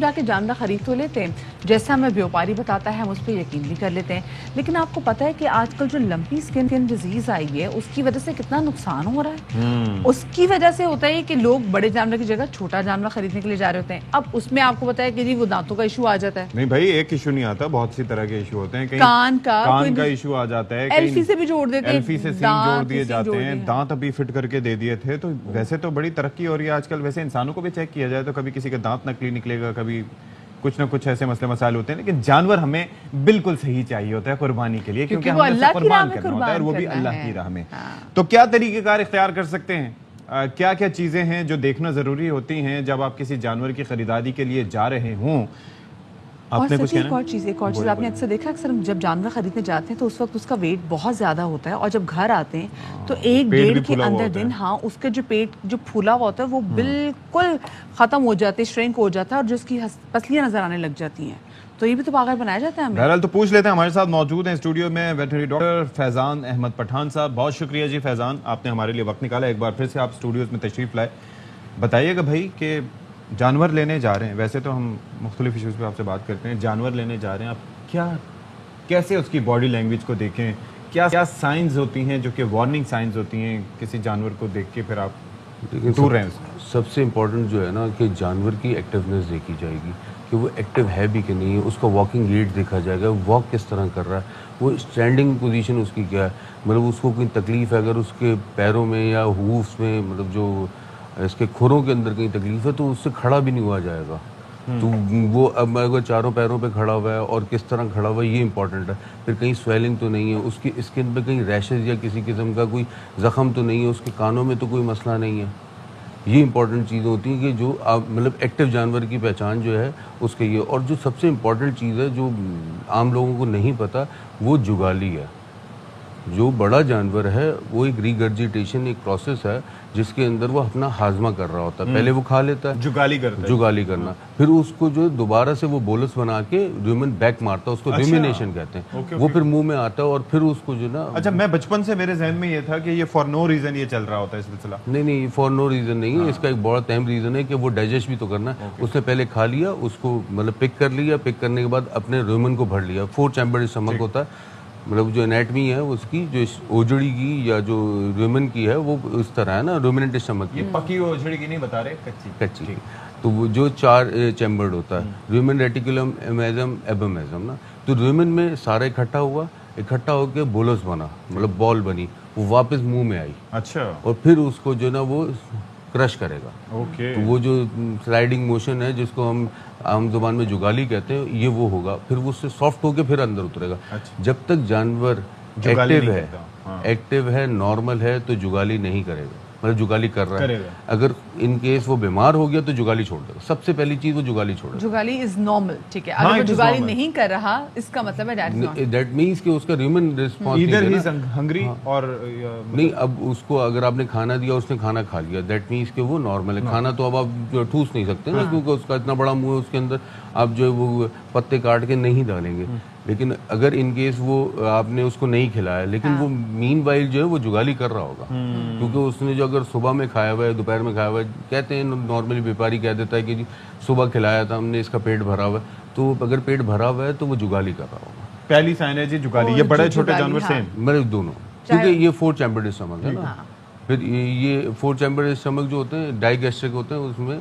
جا کے جانور خرید تو لیتے ہیں، جیسا ہمیں بیوپاری بتاتا ہے ہم اس پہ یقین بھی کر لیتے ہیں، لیکن آپ کو پتہ ہے کہ آج کل جو لمپی سکن ڈیزیز آئی ہے اس کی وجہ سے کتنا نقصان ہو رہا ہے۔ اس کی وجہ سے ہوتا ہے کہ لوگ بڑے جانور کی جگہ چھوٹا جانور خریدنے کے لیے جا رہے ہوتے ہیں۔ اب اس میں آپ کو پتہ ہے کہ جی وہ دانتوں کا ایشو آ جاتا ہے، نہیں بھائی ایک ایشو نہیں آتا، بہت سی طرح کے ایشو ہوتے ہیں، کان کا ایشو آ جاتا ہے، ایلفی سے بھی جوڑ دیتے ہیں، ایلفی سے سین جوڑ دیے جاتے ہیں، دانت ابھی فٹ کر کے دے دیے تھے۔ تو ویسے تو بڑی ترقی ہو رہی ہے آج کل، ویسے انسانوں کو بھی چیک کیا جائے تو کبھی کسی کا دانت نکلی نکلے گا، کبھی کچھ نہ کچھ ایسے مسئلے مسائل ہوتے ہیں، لیکن جانور ہمیں بالکل صحیح چاہیے ہوتا ہے قربانی کے لیے، کیونکہ ہمیں اسے قربان کرنا ہوتا ہے اور وہ بھی اللہ کی راہ میں۔ تو کیا طریقہ کار اختیار کر سکتے ہیں؟ کیا کیا چیزیں ہیں جو دیکھنا ضروری ہوتی ہیں جب آپ کسی جانور کی خریداری کے لیے جا رہے ہوں؟ اور ایک اور چیز آپ نے اکثر دیکھا، اکثر جب جانور خریدنے جاتے ہیں تو اس وقت اس کا ویٹ بہت زیادہ ہوتا ہے، اور جب گھر آتے ہیں تو ایک ڈیڑھ کے اندر دن اس کا جو پیٹ جو پھولا ہوا ہوتا ہے وہ بالکل ختم ہو جاتے، شرنک ہو جاتا ہے، اور جو اس کی پسلیاں نظر آنے لگ جاتی ہیں، تو یہ بھی تو پاگل بنایا جاتا ہے ہمیں۔ بہرحال تو پوچھ لیتے ہیں، ہمارے ساتھ موجود ہیں اسٹوڈیو میں ویٹرنری ڈاکٹر فیضان احمد پٹھان صاحب۔ بہت شکریہ جی فیضان، آپ نے ہمارے لیے وقت نکالا، ایک بار پھر سے آپ اسٹوڈیوز میں تشریف لائے۔ بتائیے گا بھائی کہ جانور لینے جا رہے ہیں، ویسے تو ہم مختلف ایشوز پہ آپ سے بات کرتے ہیں، جانور لینے جا رہے ہیں، آپ کیسے اس کی باڈی لینگویج کو دیکھیں، کیا سائنز ہوتی ہیں جو کہ وارننگ سائنز ہوتی ہیں کسی جانور کو دیکھ کے پھر آپ دور رہیں؟ سب سے امپورٹنٹ جو ہے نا کہ جانور کی ایکٹیونیس دیکھی جائے گی کہ وہ ایکٹیو ہے بھی کہ نہیں ہے، اس کا واکنگ ریٹ دیکھا جائے گا، واک کس طرح کر رہا ہے، وہ اسٹینڈنگ پوزیشن اس کی کیا ہے، مطلب اس کو کوئی تکلیف ہے، اگر اس کے پیروں میں یا ہوفس میں، مطلب جو اس کے کھروں کے اندر کہیں تکلیف ہے تو اس سے کھڑا بھی نہیں ہوا جائے گا، تو وہ اب اگر چاروں پیروں پہ کھڑا ہوا ہے اور کس طرح کھڑا ہوا ہے یہ امپورٹنٹ ہے۔ پھر کہیں سویلنگ تو نہیں ہے، اس کی اسکن پہ کہیں ریشز یا کسی قسم کا کوئی زخم تو نہیں ہے، اس کے کانوں میں تو کوئی مسئلہ نہیں ہے، یہ امپورٹنٹ چیزیں ہوتی ہیں کہ جو آپ مطلب ایکٹیو جانور کی پہچان جو ہے اس کے یہ۔ اور جو سب سے امپورٹنٹ چیز ہے جو عام لوگوں کو نہیں پتہ، وہ جگالی ہے۔ جو بڑا جانور ہے وہ ایک ریگرجیٹیشن ایک پروسیس ہے جس کے اندر وہ اپنا ہاضمہ کر رہا ہوتا ہے، پہلے وہ کھا لیتا ہے، جگالی کرنا، پھر اس کو جو دوبارہ سے وہ بولس بنا کے ریومن بیک مارتا ہے، اس کو ریومینیشن کہتے ہیں، وہ پھر منہ میں آتا ہے اور پھر اس کو جو نا۔ اچھا، میں بچپن سے میرے ذہن میں یہ تھا کہ یہ فار نو ریزن یہ چل رہا ہوتا ہے سلسلہ۔ نہیں، فار نو ریزن نہیں ہے، اس کا ایک بہت اہم ریزن ہے کہ وہ ڈائجسٹ بھی تو کرنا ہے، اس نے پہلے کھا لیا، اس کو مطلب پک کر لیا، پک کرنے کے بعد اپنے ریومن کو بھر لیا۔ 4 چیمبر اسٹمک ہوتا ہے، مطلب جو انیٹمی ہے اس کی، جو اوجڑی کی یا جو ریومن کی ہے وہ اس طرح ہے نا، رومیننٹ اسٹمک کی، پکی اوجڑی کی نہیں بتا رہے، کچی، تو وہ جو 4 چیمبرڈ ہوتا ہے، ریومن ریٹیکولم ایمیزم ایبومیزم نا، تو ریومن میں سارا اکٹھا ہوا، اکٹھا ہو کے بولس بنا، مطلب بال بنی، وہ واپس منہ میں آئی، اچھا، اور پھر اس کو جو نا وہ کرش کرے گا، تو وہ جو سلائڈنگ موشن ہے جس کو ہم عام زبان میں جگالی کہتے ہیں، یہ وہ ہوگا، پھر وہ اس سے سافٹ ہو کے پھر اندر اترے گا۔ جب تک جانور ایکٹیو ہے، نارمل ہے، تو جگالی نہیں کرے گا، مطلب جگالی کر رہا ہے۔ اگر ان کیس وہ بیمار ہو گیا تو جگالی چھوڑ دے گا، سب سے پہلی چیز وہ جگالی چھوڑے گا۔ جگالی از نارمل، ٹھیک ہے، اگر وہ جگالی نہیں کر رہا اس کا مطلب ہے دیٹ مینس کہ اس کا ہیومن رسپانس نہیں، اب اس کو اگر آپ نے کھانا دیا، اس نے کھانا کھا لیا، دیٹ مینس کہ وہ نارمل ہے۔ کھانا تو اب آپ ٹھوس نہیں سکتے نا، کیونکہ اس کا اتنا بڑا منہ ہے، اس کے اندر آپ جو ہے وہ پتے کاٹ کے نہیں ڈالیں گے، لیکن اگر ان کیس وہ آپ نے اس کو نہیں کھلایا لیکن وہ مین وائل جو ہے وہ جگالی کر رہا ہوگا، کیونکہ اس نے جو اگر صبح میں کھایا ہوا ہے، دوپہر میں کھایا ہوا ہے، کہتے ہیں نارملی بیپاری کہہ دیتا ہے کہ جی صبح کھلایا تھا ہم نے، اس کا پیٹ بھرا ہوا ہے، تو اگر پیٹ بھرا ہوا ہے تو وہ جگالی کر رہا ہوگا۔ پہلی سائن ہے جی جگالی۔ یہ بڑے چھوٹے جانور سیم، مطلب دونوں، کیونکہ یہ 4 چیمبرڈ اسٹمک ہے نا، پھر یہ 4 چیمبرڈ اسٹمک جو ہوتے ہیں ڈائی گیسٹرک ہوتے ہیں، اس میں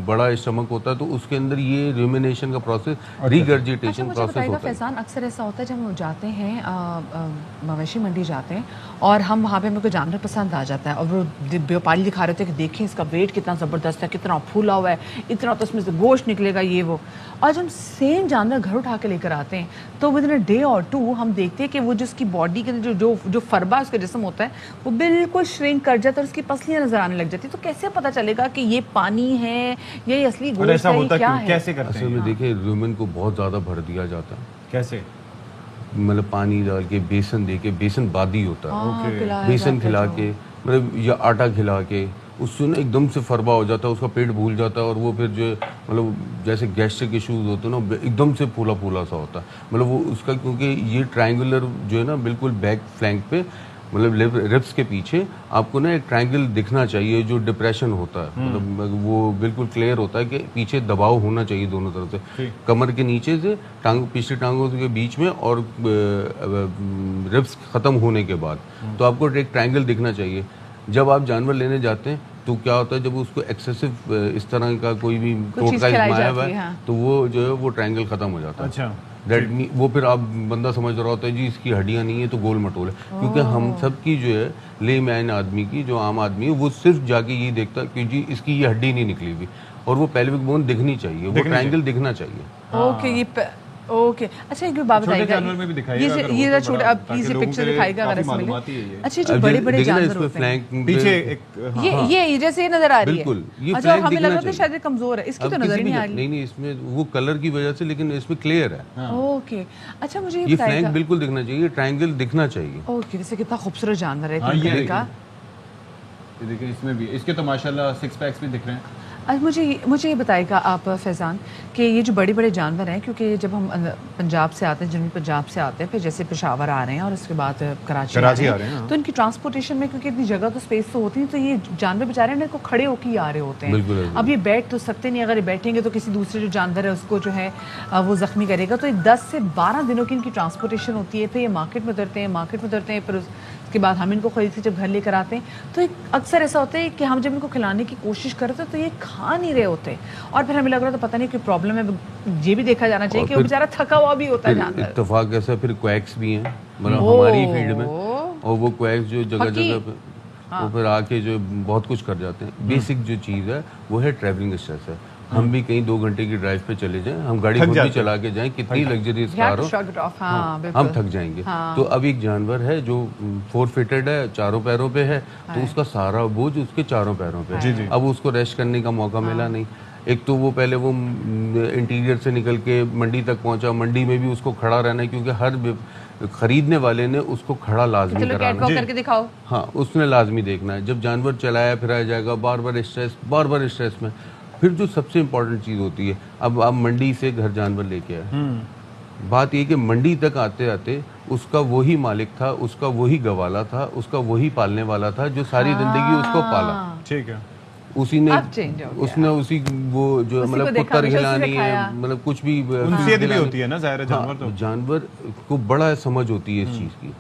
بڑا اسٹمک ہوتا ہے، تو اس کے اندر یہ ریومینیشن کا پروسیس، ریگرجیٹیشن پروسیس ہوتا ہے۔ فیضان، اکثر ایسا ہوتا ہے جب ہم جاتے ہیں مویشی منڈی جاتے ہیں اور ہم وہاں پہ ہمیں کوئی جانور پسند آ جاتا ہے اور وہ بیوپاری دکھا رہے تھے کہ دیکھیں اس کا ویٹ کتنا زبردست ہے، کتنا پھولا ہوا ہے، اتنا تو اس میں سے گوشت نکلے گا، یہ وہ، اور جب ہم سیم جانور گھر اٹھا کے لے کر آتے ہیں تو ود ان اے ڈے اور 2 ہم دیکھتے ہیں کہ وہ جس کی باڈی کے جو فربا اس کا جسم ہوتا ہے وہ بالکل شرنک کر جاتا ہے اور اس کی پسلیاں نظر آنے لگ جاتی ہے۔ تو کیسے پتہ چلے گا کہ یہ پانی ہے یا یہ اصلی گوشت ہے، یہ کیا ہے؟ کیسے کرتے ہیں؟ اصل میں دیکھیں ریومن کو بہت زیادہ بھر دیا جاتا ہے۔ کیسے؟ مطلب پانی ڈال کے، بیسن دے کے، بیسن بادی ہوتا ہے، بیسن کھلا کے، مطلب یا آٹا کھلا کے، اس سے نا ایک دم سے فربا ہو جاتا ہے، اس کا پیٹ بھول جاتا ہے، اور وہ پھر جو مطلب جیسے گیسٹرک ایشوز ہوتے ہیں نا، ایک دم سے پھولا سا ہوتا ہے، مطلب وہ اس کا، کیونکہ یہ ٹرائنگولر جو ہے نا بالکل بیک فلینک پہ مطلب ربس کے پیچھے آپ کو نا ایک ٹرائنگل دکھنا چاہیے جو ڈپریشن ہوتا ہے، مطلب وہ بالکل کلیئر ہوتا ہے کہ پیچھے دباؤ ہونا چاہیے دونوں طرف سے، کمر کے نیچے سے پچھلی ٹانگوں کے بیچ میں اور ربس ختم ہونے کے بعد، تو آپ کو ایک ٹرائنگل دکھنا چاہیے. جب آپ جانور لینے جاتے ہیں تو کیا ہوتا ہے جب اس کو ایکسیسو اس طرح کا کوئی بھی ٹوٹکا آزمایا ہوا ہے تو وہ جو ہے وہ ٹرائنگل ختم ہو جاتا ہے. اچھا وہ پھر آپ بندہ سمجھ رہا ہوتا ہے جی اس کی ہڈیاں نہیں ہیں تو گول مٹول ہے، کیونکہ ہم سب کی جو ہے لے مین آدمی کی جو عام آدمی ہے وہ صرف جا کے یہ دیکھتا ہے کہ جی اس کی یہ ہڈی نہیں نکلی ہوئی، اور وہ پیلوک بون دکھنی چاہیے، وہ ٹرائنگل دکھنا چاہیے. Okay okay. اچھا ایک بات بتائیے گا، یہ چھوٹے اب پلیز یہ پکچر دکھائیے گا اگر اس میں. اچھا جو بڑے بڑے جانور ہوتے ہیں پیچھے یہ جیسے یہ نظر آ رہی ہے، بالکل یہ اچھا ہمیں لگ رہا تھا شاید کمزور ہے، اس کی تو نظر ہی نہیں آ رہی. نہیں اس میں وہ کلر کی وجہ سے، لیکن اس میں کلیئر ہے. اوکے اچھا مجھے یہ فلینک بالکل دکھنا چاہیے، ٹرائنگل دکھنا چاہیے. اوکے ویسے کتنا خوبصورت جانور ہے کا. دیکھیں اس میں بھی اس کے تو ماشاءاللہ 6 پیکس بھی دکھ رہے ہیں. مجھے یہ بتائے گا آپ فیضان کہ یہ جو بڑے بڑے جانور ہیں، کیونکہ جب ہم پنجاب سے آتے ہیں، جنوبی پنجاب سے آتے ہیں، پھر جیسے پشاور آ رہے ہیں اور اس کے بعد کراچی آ رہے ہیں، تو ان کی ٹرانسپورٹیشن میں کیونکہ اتنی جگہ تو اسپیس تو ہوتی ہے، تو یہ جانور بیچارے ان کو کھڑے ہو کے ہی آ رہے ہوتے ہیں. اب یہ بیٹھ تو سکتے نہیں، اگر یہ بیٹھیں گے تو کسی دوسرے جو جانور ہے اس کو جو ہے وہ زخمی کرے گا. تو 10 سے 12 دنوں کی ان کی ٹرانسپورٹیشن ہوتی ہے، پھر یہ مارکیٹ میں اترتے ہیں، پھر اس کے بعد ہم ان کو خرید کے جب گھر لے کر آتے ہیں تو اکثر ایسا ہوتا ہے کہ ہم جب ان کو کھلانے کی کوشش کرتے ہیں تو یہ کھا نہیں رہے ہوتے، اور پھر ہمیں لگ رہا تھا پتہ نہیں کوئی پرابلم ہے. یہ بھی دیکھا جانا چاہیے کہ وہ بیچارہ تھکا ہوا بھی ہوتا ہے جانور. اتفاق ایسا پھر کویکس بھی ہیں مطلب ہماری فیلڈ میں، اور وہ کویکس جو جگہ جگہ پہ وہ پھر آ کے جو بہت کچھ کر جاتے ہیں. بیسک جو چیز ہے وہ ہے ٹریولنگ اسٹریس ہے. ہم بھی کہیں 2 گھنٹے کی ڈرائیو پہ چلے جائیں، ہم گاڑی خود بھی چلا کے جائیں، کتنی لگژریس کار ہو ہم تھک جائیں گے. تو اب ایک جانور ہے جو 4 فٹڈ ہے، چاروں پیروں پہ ہے، تو اس کا سارا بوجھ اس کے چاروں پیروں پہ. اب اس کو ریسٹ کرنے کا موقع ملا نہیں. ایک تو وہ پہلے وہ انٹیریئر سے نکل کے منڈی تک پہنچا، منڈی میں بھی اس کو کھڑا رہنا ہے کیونکہ ہر خریدنے والے نے اس کو کھڑا لازمی کرانا ہے. ہاں اس نے لازمی دیکھنا ہے. جب جانور چلایا پھرایا جائے گا، بار بار اسٹریس میں. پھر جو سب سے امپورٹنٹ چیز ہوتی ہے، اب آپ منڈی سے گھر جانور لے کے آئے، بات یہ کہ منڈی تک آتے آتے اس کا وہی مالک تھا، اس کا وہی گوالا تھا، اس کا وہی پالنے والا تھا جو ساری زندگی اس کو پالا. ٹھیک ہے. اسی نے اسی وہ جو مطلب پتر کھلانی ہے، مطلب کچھ بھی ہوتی ہے نا ظاہر جانور. تو جانور کو بڑا سمجھ ہوتی ہے اس چیز کی،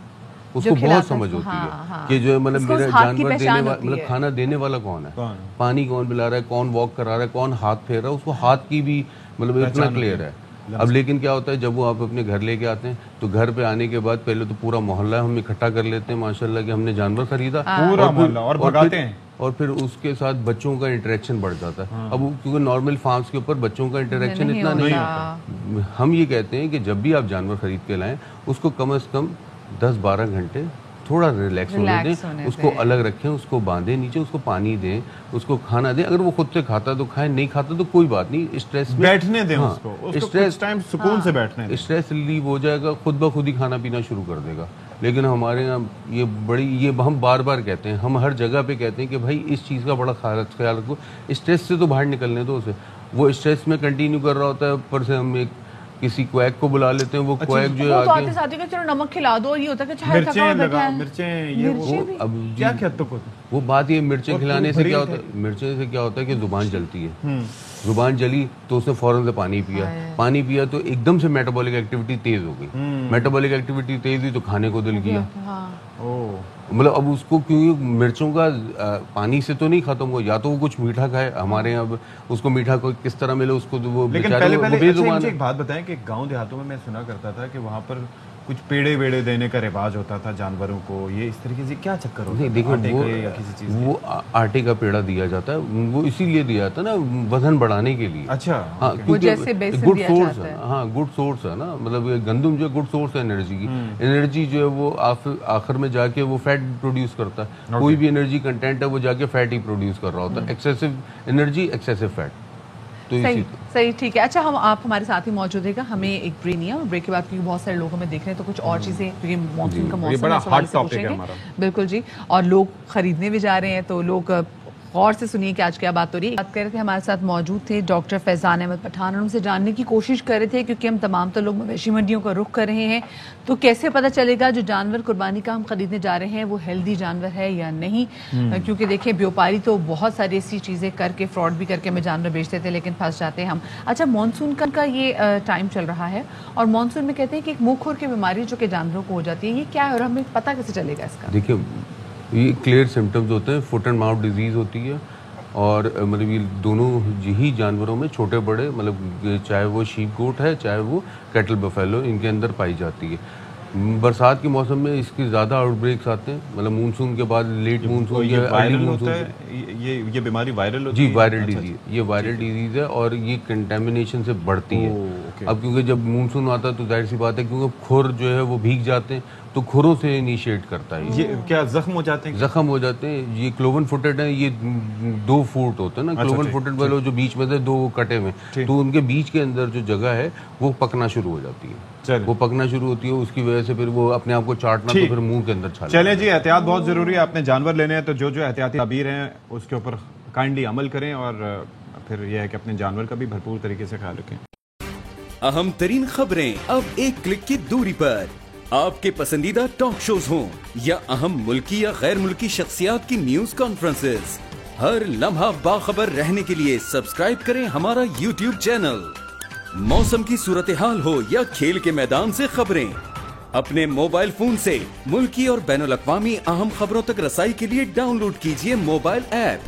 اس کو بہت سمجھ ہوتی ہے کہ جو مطلب میرا جانور دینے والا مطلب کھانا دینے والا کون ہے، پانی کون پلا رہا ہے، کون واک کرا رہا ہے، کون ہاتھ پھیر رہا ہے، اس کو ہاتھ کی بھی مطلب اتنا کلیئر ہے. اب لیکن کیا ہوتا ہے جب وہ آپ اپنے گھر لے کے آتے ہیں تو گھر پہ آنے کے بعد پہلے تو پورا محلہ ہم اکٹھا کر لیتے ہیں ماشاءاللہ کہ ہم نے جانور خریدا، پورا محلہ، اور بھگاتے ہیں، اور پھر اس کے ساتھ بچوں کا انٹریکشن بڑھ جاتا ہے. اب کیونکہ نارمل فارمز کے اوپر بچوں کا انٹریکشن اتنا نہیں ہوتا. ہم یہ کہتے ہیں کہ جب بھی آپ جانور خرید کے لائیں اس کو کم از کم 10-12 گھنٹے تھوڑا ریلیکس ہونے دیں، اس کو الگ رکھیں، اس کو باندھیں نیچے، اس کو پانی دیں، اس کو کھانا دیں. اگر وہ خود سے کھاتا تو کھائیں، نہیں کھاتا تو کوئی بات نہیں. اسٹریس میں بیٹھنے دیں، اس کو کچھ ٹائم سکون سے بیٹھنے دیں. اسٹریس ریلیو ہو جائے گا، خود بخود ہی کھانا پینا شروع کر دے گا. لیکن ہمارے یہاں یہ ہم بار بار کہتے ہیں، ہم ہر جگہ پہ کہتے ہیں کہ بھائی اس چیز کا بڑا خیال رکھو، اسٹریس سے تو باہر نکلنے دو اسے. وہ اسٹریس میں کنٹینیو کر رہا ہوتا ہے، اوپر سے ہم ایک کسی کویک کو بلا لیتے ہیں، وہ کویک جو آگے ساتھی کا چلو نمک کھلا دو، یہ ہوتا ہے کہ وہ بات یہ مرچیں کھلانے سے کیا ہوتا ہے، مرچیں سے کیا ہوتا ہے کہ زبان جلتی ہے. زبان جلی تو اس نے فوراً سے پانی پیا تو ایک دم سے میٹابولک ایکٹیویٹی تیز ہو گئی. میٹابولک ایکٹیویٹی تیز ہوئی تو کھانے کو دل کیا. مطلب اب اس کو کیونکہ مرچوں کا پانی سے تو نہیں ختم ہوا، یا تو وہ کچھ میٹھا کھائے. ہمارے یہاں اس کو میٹھا کو کس طرح ملے اس کو، وہ ایک بات بتائیں کہ گاؤں دیہاتوں میں سنا کرتا تھا کہ وہاں پر کچھ پیڑے ویڑے دینے کا رواج ہوتا تھا جانوروں کو، یہ اس طریقے سے کیا چکر ہوتا ہے؟ دیکھو وہ آٹے کا پیڑا دیا جاتا ہے، وہ اسی لیے دیا جاتا ہے نا وزن بڑھانے کے لیے. اچھا ہاں گڈ سورس ہے. ہاں گڈ سورس ہے نا، مطلب گندم جو ہے گڈ سورس ہے انرجی کی. انرجی جو ہے وہ آخر میں جا کے وہ فیٹ پروڈیوس کرتا ہے. کوئی بھی انرجی کنٹینٹ ہے وہ جا کے فیٹ ہی پروڈیوس کر رہا ہوتا ہے. Excessive energy excessive fat. صحیح ٹھیک ہے. اچھا آپ ہمارے ساتھ ہی موجود ہے گا، ہمیں ایک بریک نہیں ہے، بریک کے بعد کیونکہ بہت سارے لوگ ہمیں دیکھ رہے ہیں تو کچھ اور چیزیں کیونکہ مانسون کا موسم ہے پوچھیں گے. بالکل جی، اور لوگ خریدنے بھی جا رہے ہیں تو لوگ غور سے سنیے کہ آج کیا بات ہو رہی ہے. بات کر رہے تھے, ہمارے ساتھ موجود تھے ڈاکٹر فیضان احمد پٹھان, ان سے جاننے کی کوشش کر رہے تھے کیونکہ ہم تمام تو لوگ مویشی منڈیوں کا رخ کر رہے ہیں, تو کیسے پتہ چلے گا جو جانور قربانی کا ہم خریدنے جا رہے ہیں وہ ہیلدی جانور ہے یا نہیں, کیونکہ دیکھیں بیوپاری تو بہت ساری ایسی چیزیں کر کے فراڈ بھی کر کے ہمیں جانور بیچتے تھے لیکن پھنس جاتے ہیں ہم. اچھا, مانسون کا یہ ٹائم چل رہا ہے اور مانسون میں کہتے ہیں کہ ایک منہ کھور کی بیماری جو کہ جانوروں کو ہو جاتی ہے, یہ کیا ہے اور ہمیں پتہ کیسے چلے گا اس کا؟ دیکھیے یہ کلیئر سمٹمز ہوتے ہیں, فٹ اینڈ ماؤتھ ڈیزیز ہوتی ہے, اور مطلب یہ دونوں ہی جانوروں میں چھوٹے بڑے, مطلب چاہے وہ شیپ گوٹ ہے چاہے وہ کیٹل بفیلو, ان کے اندر پائی جاتی ہے. برسات کے موسم میں اس کی زیادہ آؤٹ بریکس آتے ہیں, مطلب مونسون کے بعد لیٹ مونسون یا ارلی مونسون. یہ بیماری وائرل ہوتی جی ہے؟ وائرل ڈیزیز, یہ وائرل ڈیزیز ہے اور یہ کنٹامینیشن سے بڑھتی ہے. اب کیونکہ جب مونسون آتا ہے تو ظاہر سی بات ہے کیونکہ کھر جو ہے وہ بھیگ جاتے ہیں تو کھروں سے انیشیٹ کرتا ہے. یہ کیا زخم ہو جاتے ہیں؟ زخم ہو جاتے ہیں. یہ کلوون فوٹڈ ہیں, یہ 2 فوٹ ہوتے ہیں نا کلوون فوٹڈ والے, جو بیچ میں سے 2 کٹے ہوئے, تو ان کے بیچ کے اندر جو جگہ ہے وہ پکنا شروع ہو جاتی ہے. وہ پکنا شروع ہوتی ہے, اس کی وجہ سے پھر وہ اپنے آپ کو چاٹنا, تو پھر منہ کے اندر چھالنا. چلیں جی, احتیاط بہت ضروری ہے. آپ نے جانور لینے ہیں تو جو احتیاطی تدابیر ہیں اس کے اوپر کائنڈلی عمل کریں, اور پھر یہ ہے کہ اپنے جانور کا بھی بھرپور طریقے سے خیال رکھیں. اہم ترین خبریں اب ایک کلک کی دوری پر. آپ کے پسندیدہ ٹاک شوز ہوں یا اہم ملکی یا غیر ملکی شخصیات کی نیوز کانفرنسز, ہر لمحہ باخبر رہنے کے لیے سبسکرائب کریں ہمارا یوٹیوب چینل. موسم کی صورتحال ہو یا کھیل کے میدان سے خبریں, اپنے موبائل فون سے ملکی اور بین الاقوامی اہم خبروں تک رسائی کے لیے ڈاؤن لوڈ کیجیے موبائل ایپ.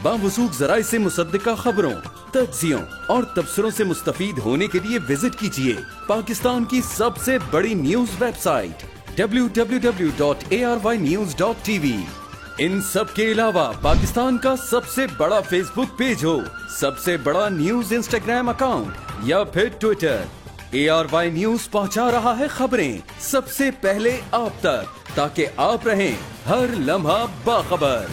باوثوق ذرائع سے مصدقہ خبروں, تجزیوں اور تبصروں سے مستفید ہونے کے لیے وزٹ کیجیے پاکستان کی سب سے بڑی نیوز ویب سائٹ www.arYnews.tv. ان سب کے علاوہ پاکستان کا سب سے بڑا فیس بک پیج ہو, سب سے بڑا نیوز انسٹاگرام اکاؤنٹ یا پھر ٹویٹر, ARY نیوز پہنچا رہا ہے خبریں سب سے پہلے آپ تک, تاکہ آپ رہیں ہر لمحہ باخبر.